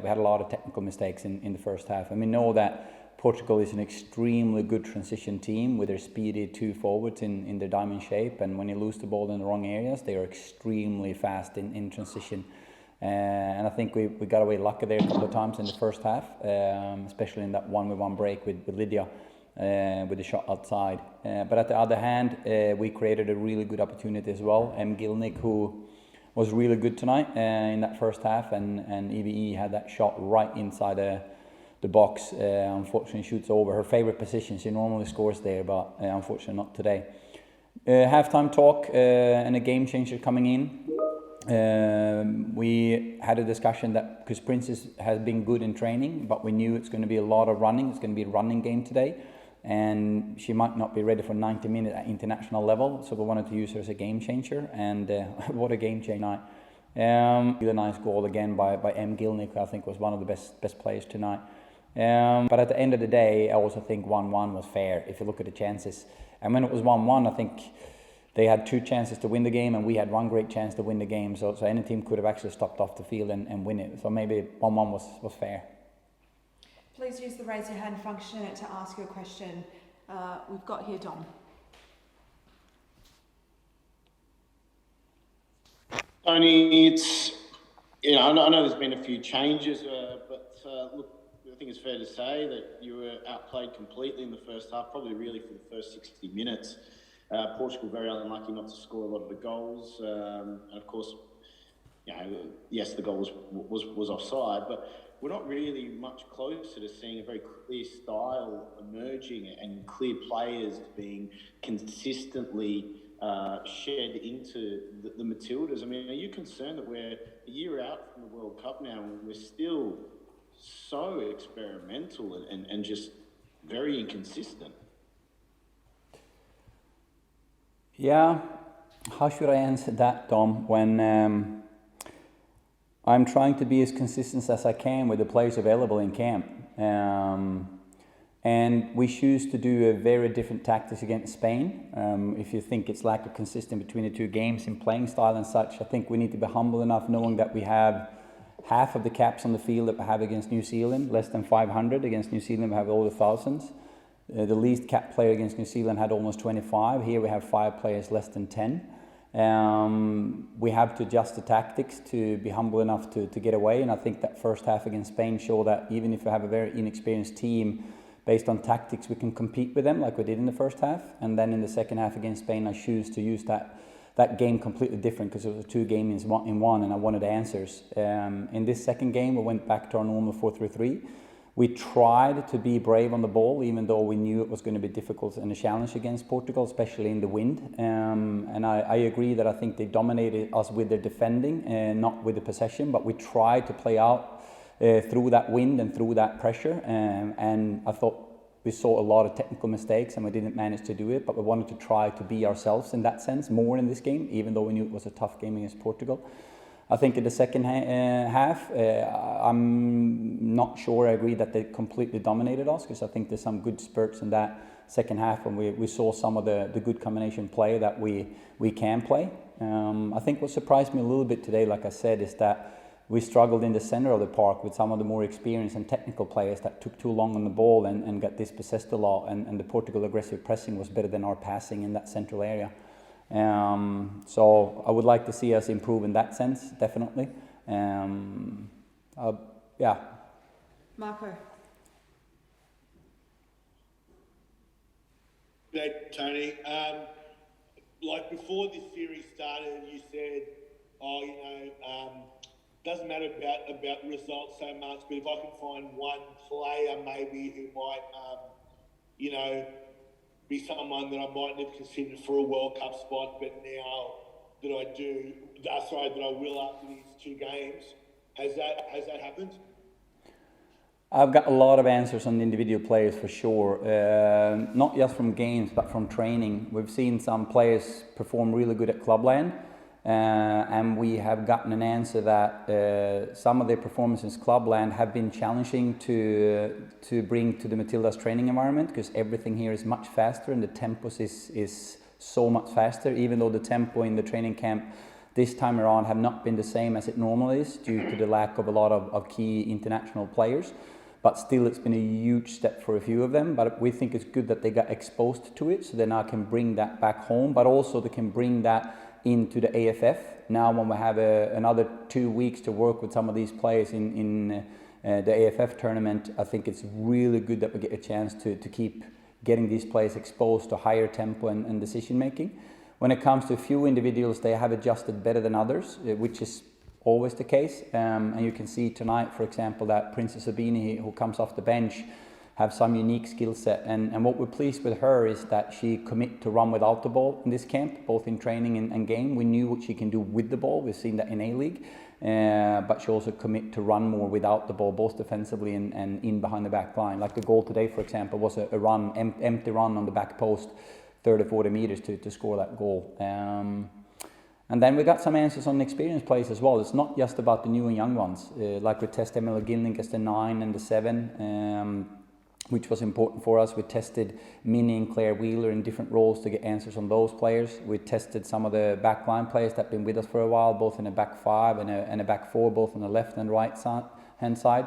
we had a lot of technical mistakes in the first half, and we know that Portugal is an extremely good transition team with their speedy two forwards in their diamond shape, and when you lose the ball in the wrong areas, they are extremely fast in transition. And I think we got away lucky there a couple of times in the first half, especially in that 1v1 break with Lydia with the shot outside. But at the other hand, we created a really good opportunity as well. Gilnick, who was really good tonight in that first half, and EVE had that shot right inside the box. Unfortunately shoots over her favorite position. She normally scores there, but unfortunately not today. Halftime talk and a game changer coming in. We had a discussion that because Princess has been good in training, but we knew it's going to be a lot of running. It's going to be a running game today, and she might not be ready for 90 minutes at international level. So we wanted to use her as a game changer, and what a game changer night! Really nice goal again by Gilnick, who I think was one of the best players tonight. But at the end of the day, I also think 1-1 was fair if you look at the chances. And when it was 1-1, I think they had 2 chances to win the game, and we had 1 great chance to win the game. So any team could have actually stopped off the field and win it. So maybe 1-1 was fair. Please use the raise your hand function to ask your question. We've got here Dom. Tony, I know there's been a few changes, but look, I think it's fair to say that you were outplayed completely in the first half, probably really for the first 60 minutes. Portugal very unlucky not to score a lot of the goals, and of course, yes, the goal was offside, but we're not really much closer to seeing a very clear style emerging and clear players being consistently shed into the Matildas. I mean, are you concerned that we're a year out from the World Cup now and we're still so experimental and just very inconsistent? Yeah, how should I answer that, Dom, when I'm trying to be as consistent as I can with the players available in camp. And we choose to do a very different tactics against Spain. If you think it's lack of consistency between the 2 games in playing style and such, I think we need to be humble enough knowing that we have half of the caps on the field that we have against New Zealand, less than 500. Against New Zealand we have all the thousands. The least cap player against New Zealand had almost 25. Here we have 5 players less than 10. We have to adjust the tactics to be humble enough to get away, and I think that first half against Spain showed that even if we have a very inexperienced team, based on tactics we can compete with them like we did in the first half. And then in the second half against Spain I choose to use that game completely different because it was 2 games in one and I wanted answers. In this second game we went back to our normal 4-3-3. We tried to be brave on the ball, even though we knew it was going to be difficult and a challenge against Portugal, especially in the wind. And I agree that I think they dominated us with their defending and not with the possession, but we tried to play out through that wind and through that pressure. And I thought we saw a lot of technical mistakes and we didn't manage to do it, but we wanted to try to be ourselves in that sense more in this game, even though we knew it was a tough game against Portugal. I think in the second half, I'm not sure I agree that they completely dominated us, because I think there's some good spurts in that second half when we saw some of the good combination play that we can play. I think what surprised me a little bit today, like I said, is that we struggled in the center of the park with some of the more experienced and technical players that took too long on the ball and got dispossessed a lot, and the Portugal aggressive pressing was better than our passing in that central area. So I would like to see us improve in that sense, definitely. Yeah. Marco. Tony, like before this series started, you said, doesn't matter about results so much, but if I can find one player maybe who might, be someone that I might have considered for a World Cup spot, but now that I will after these 2 games, has that happened? I've got a lot of answers on individual players for sure, not just from games but from training. We've seen some players perform really good at clubland, and we have gotten an answer that some of their performances clubland have been challenging to bring to the Matilda's training environment, because everything here is much faster and the tempos is so much faster, even though the tempo in the training camp this time around have not been the same as it normally is due to the lack of a lot of key international players. But still, it's been a huge step for a few of them. But we think it's good that they got exposed to it, so they now can bring that back home, but also they can bring that into the AFF. Now when we have another 2 weeks to work with some of these players in the AFF tournament, I think it's really good that we get a chance to keep getting these players exposed to higher tempo and decision making. When it comes to a few individuals, they have adjusted better than others, which is always the case. And you can see tonight, for example, that Princess Sabini, who comes off the bench, have some unique skill set. And what we're pleased with her is that she commit to run without the ball in this camp, both in training and game. We knew what she can do with the ball. We've seen that in A-League. But she also commit to run more without the ball, both defensively and in behind the back line. Like the goal today, for example, was a run, empty run on the back post, 30-40 meters to score that goal. And then we got some answers on experienced players as well. It's not just about the new and young ones. Like we tested Emily Gilling as the 9 and the 7, which was important for us. We tested Minnie and Claire Wheeler in different roles to get answers on those players. We tested some of the backline players that have been with us for a while, both in a back 5 and a back 4, both on the left and right hand side.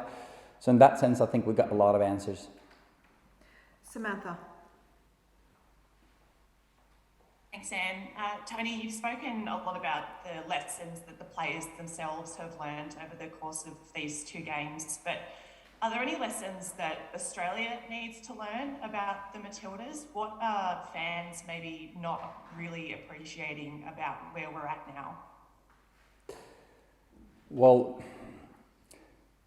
So in that sense, I think we got a lot of answers. Samantha. Thanks, Anne. Tony, you've spoken a lot about the lessons that the players themselves have learned over the course of these 2 games, but are there any lessons that Australia needs to learn about the Matildas? What are fans maybe not really appreciating about where we're at now? Well,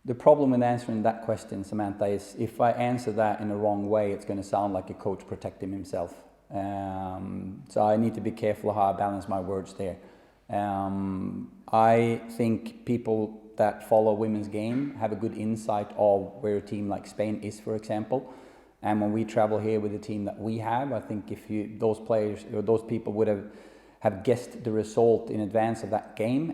the problem with answering that question, Samantha, is if I answer that in the wrong way, it's going to sound like a coach protecting himself. So I need to be careful how I balance my words there. I think people that follow women's game have a good insight of where a team like Spain is, for example. And when we travel here with the team that we have, I think if those players or those people would have guessed the result in advance of that game,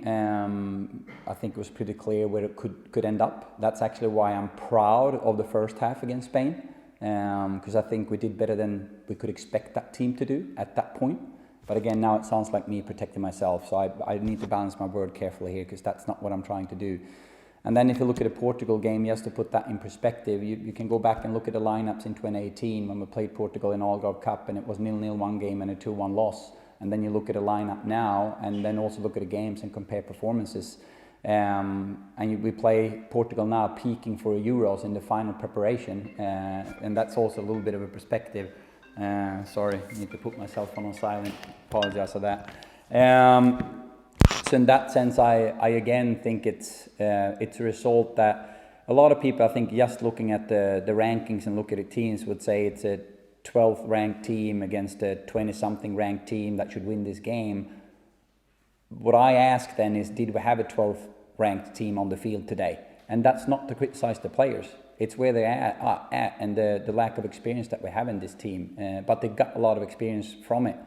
I think it was pretty clear where it could end up. That's actually why I'm proud of the first half against Spain, because I think we did better than we could expect that team to do at that point. But again, now it sounds like me protecting myself, so I need to balance my word carefully here, because that's not what I'm trying to do. And then if you look at a Portugal game, just to put that in perspective, you can go back and look at the lineups in 2018 when we played Portugal in Algarve Cup, and it was 0-0 one game and a 2-1 loss. And then you look at a lineup now, and then also look at the games and compare performances. We play Portugal now peaking for Euros in the final preparation, and that's also a little bit of a perspective. Sorry, I need to put my cell phone on silent. Apologize for that. So in that sense, I again think it's a result that a lot of people, I think, just looking at the rankings and look at the teams, would say it's a 12th ranked team against a 20-something ranked team that should win this game. What I ask then is, did we have a 12th ranked team on the field today? And that's not to criticize the players. It's where they're at and the lack of experience that we have in this team. But they got a lot of experience from it.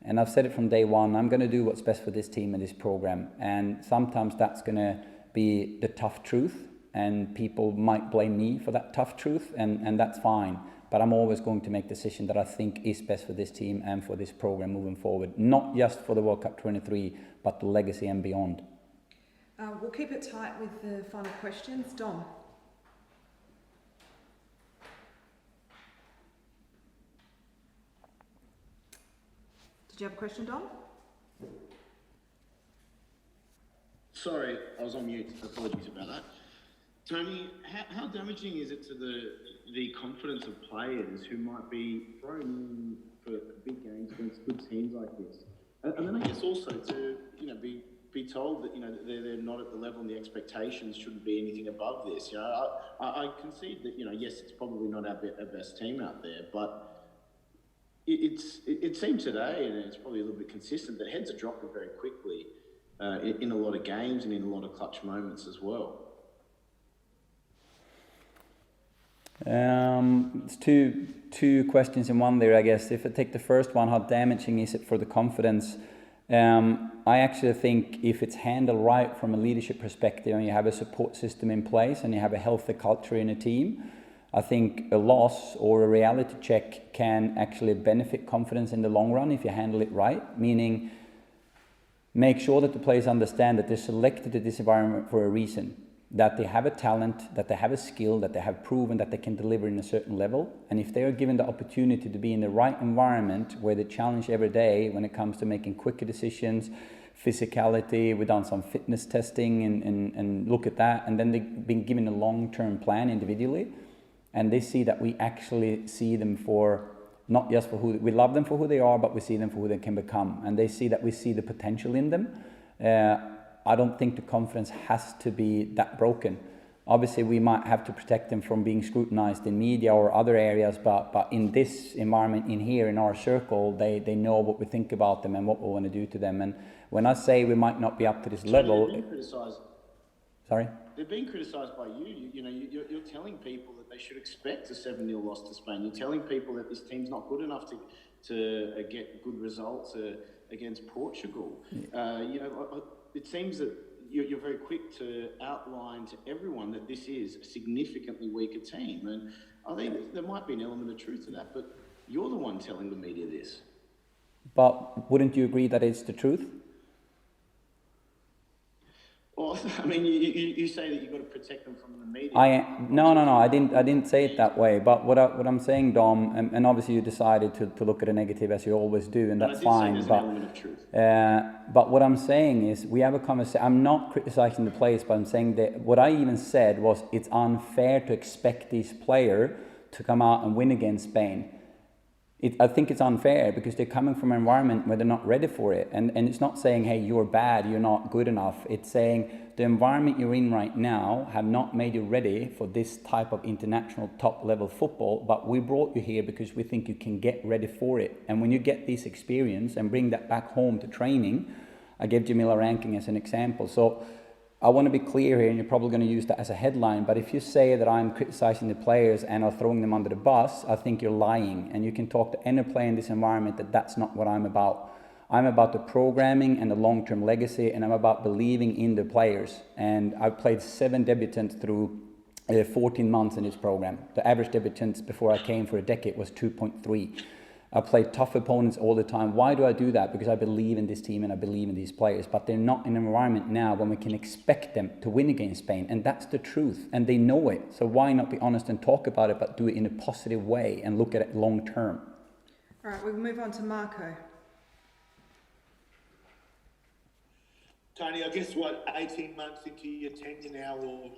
And I've said it from day one, I'm going to do what's best for this team and this program. And sometimes that's going to be the tough truth. And people might blame me for that tough truth. And that's fine. But I'm always going to make the decision that I think is best for this team and for this program moving forward. Not just for the World Cup 23, but the legacy and beyond. We'll keep it tight with the final questions. Dom. Did you have a question, Dom? Sorry, I was on mute. Apologies about that. Tony, how damaging is it to the confidence of players who might be thrown in for big games against good teams like this? And then I guess also to be told that they're not at the level and the expectations shouldn't be anything above this. I concede that yes, it's probably not our best team out there, but it seemed today, and it's probably a little bit consistent, that heads are dropping very quickly in a lot of games and in a lot of clutch moments as well. It's two questions in one there, I guess. If I take the first one, how damaging is it for the confidence? I actually think if it's handled right from a leadership perspective, and you have a support system in place and you have a healthy culture in a team, I think a loss or a reality check can actually benefit confidence in the long run if you handle it right. Meaning, make sure that the players understand that they're selected to this environment for a reason, that they have a talent, that they have a skill, that they have proven that they can deliver in a certain level. And if they are given the opportunity to be in the right environment where they challenge every day when it comes to making quicker decisions, physicality, we've done some fitness testing and look at that, and then they've been given a long-term plan individually, and they see that we actually see them for not just for who we love them for who they are, but we see them for who they can become, and they see that we see the potential in them. I don't think the confidence has to be that broken. Obviously, we might have to protect them from being scrutinized in media or other areas, but in this environment, in here, in our circle, they know what we think about them and what we want to do to them. And when I say we might not be up to this level... They're being criticised. Sorry? They're being criticised by you. You're telling people that they should expect a 7-0 loss to Spain. You're telling people that this team's not good enough to get good results against Portugal. It seems that you're very quick to outline to everyone that this is a significantly weaker team. And I think there might be an element of truth to that, but you're the one telling the media this. But wouldn't you agree that it's the truth? Well, I mean, you say that you've got to protect them from the media. No. I didn't say it that way. But what I'm saying, Dom, and obviously you decided to look at a negative as you always do, and that's fine. There's an element of truth. But what I'm saying is we have a conversation. I'm not criticizing the players, but I'm saying that what I even said was it's unfair to expect these players to come out and win against Spain. I think it's unfair because they're coming from an environment where they're not ready for it. And it's not saying, hey, you're bad, you're not good enough. It's saying the environment you're in right now have not made you ready for this type of international top level football, but we brought you here because we think you can get ready for it. And when you get this experience and bring that back home to training, I gave Jamila ranking as an example. So I want to be clear here, and you're probably going to use that as a headline, but if you say that I'm criticizing the players and are throwing them under the bus, I think you're lying. And you can talk to any player in this environment that that's not what I'm about. I'm about the programming and the long-term legacy, and I'm about believing in the players. And I've played 7 debutants through 14 months in this program. The average debutants before I came for a decade was 2.3. I play tough opponents all the time. Why do I do that? Because I believe in this team and I believe in these players. But they're not in an environment now when we can expect them to win against Spain. And that's the truth. And they know it. So why not be honest and talk about it, but do it in a positive way and look at it long term? All right, we'll move on to Marco. Tony, I guess 18 months into your tenure now, or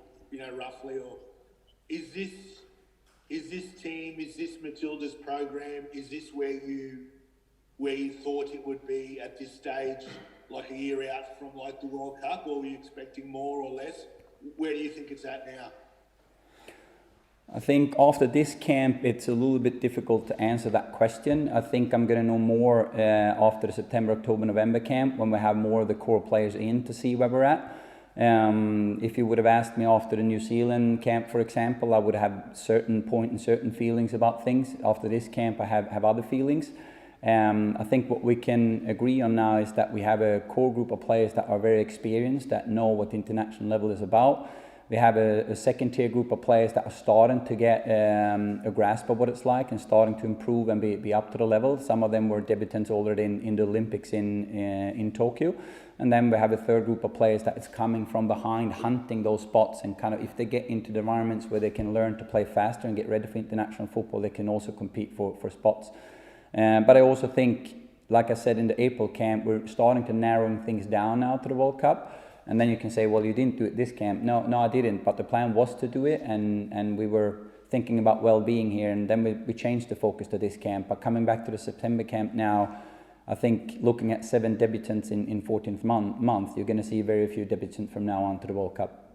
roughly, or is this team, is this Matilda's program, is this where you thought it would be at this stage, like a year out from like the World Cup, or were you expecting more or less? Where do you think it's at now? I think after this camp, it's a little bit difficult to answer that question. I think I'm going to know more after the September, October, November camp, when we have more of the core players in to see where we're at. If you would have asked me after the New Zealand camp, for example, I would have certain point and certain feelings about things. After this camp, I have other feelings. I think what we can agree on now is that we have a core group of players that are very experienced, that know what the international level is about. We have a second tier group of players that are starting to get a grasp of what it's like and starting to improve and be up to the level. Some of them were debutants already in the Olympics in Tokyo. And then we have a third group of players that is coming from behind, hunting those spots, and kind of if they get into the environments where they can learn to play faster and get ready for international football, they can also compete for spots. But I also think, like I said in the April camp, we're starting to narrowing things down now to the World Cup. And then you can say, well, you didn't do it this camp. No, I didn't. But the plan was to do it, and we were thinking about well-being here. And then we changed the focus to this camp. But coming back to the September camp now, I think looking at 7 debutants in 14th month, you're going to see very few debutants from now on to the World Cup.